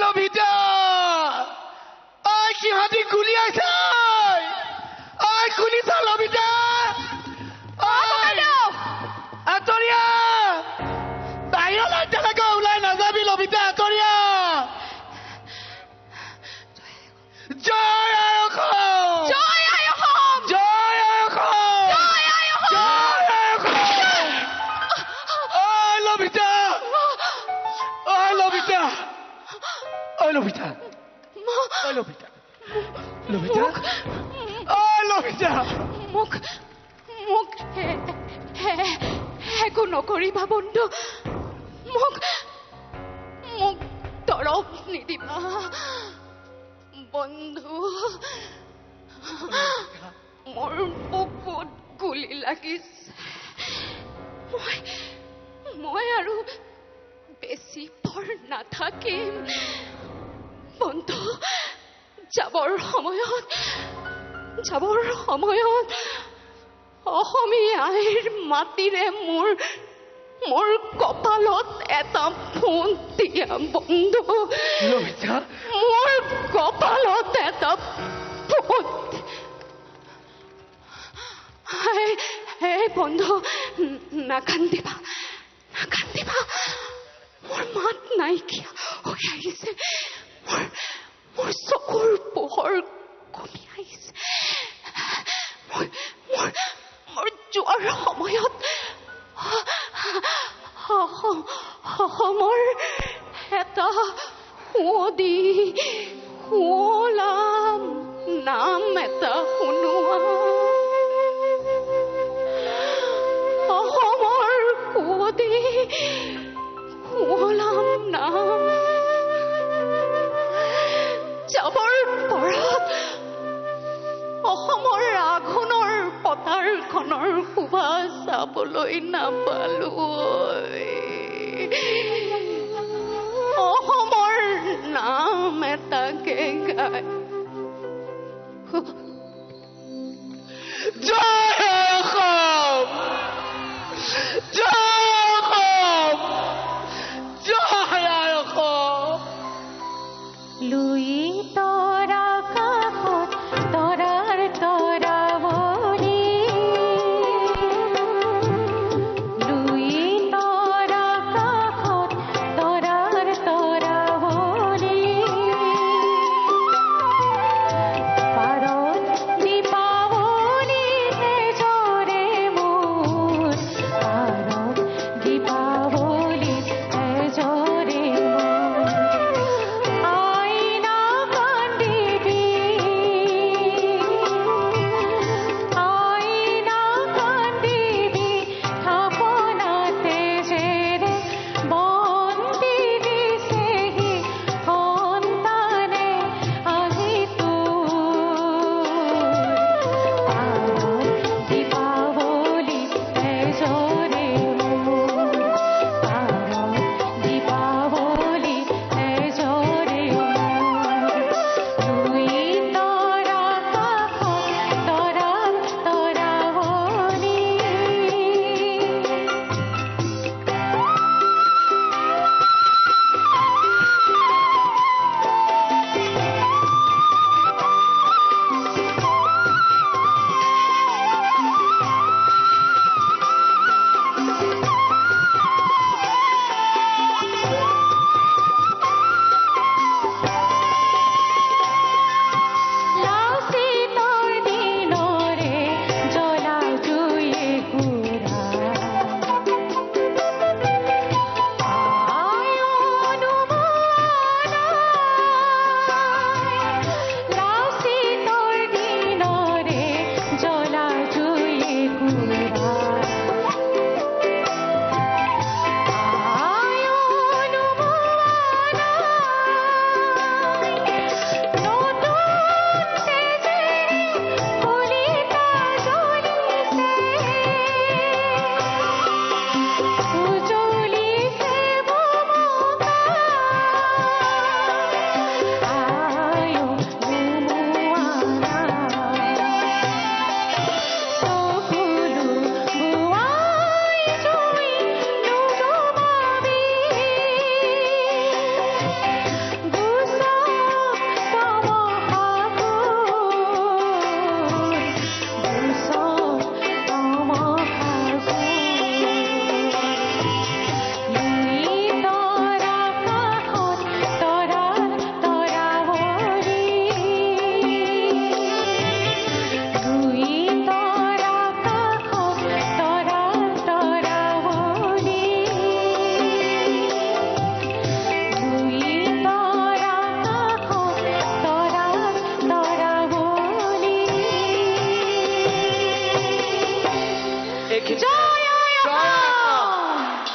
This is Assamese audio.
লভিতা সিহঁতি গুলি আছে শুনিছা লভিতা আতৰিয়া বাহিৰলৈ তেনেকৈ ওলাই নাযাবি লভিতা আতৰিয়া জয় আই অসম জয় আই অসম জয় আই অসম জয় আই অসম জয় আই অসম লভিতা লভিতা লভিতা লভিতা লভিতা লভিতা মোক মোক একো নকৰিবা বন্ধু মোক মোক দৰৱ নিদিবা বন্ধু মোৰ বহুত গুলি লাগিছে মই আৰু বেছি পৰ নাথাকিম বন্ধু যাবৰ সময়ত অসমীয়া আইৰ মাটিৰে মোৰ কপালত এটা ফোন দিয়া বন্ধু মোৰ কপালত এটা ফোন হে বন্ধু নাকান্দিবা মোৰ মাত নাইকিয়া হৈ আহিছে মোৰ চকুৰ পোহৰ কমি আহিছে মোৰ যোৱাৰ সময়ত অসমৰ এটা শুৱলা নাম এটা শুনোৱা অসমৰ শুৱলা নাম যাবৰ পৰাত অসমৰ আঘোণৰ পথাৰখনৰ শোভা চাবলৈ নাপালো অসমৰ নাম এটাকে গাই জয় অসম জয় অসম জয় অসম লুই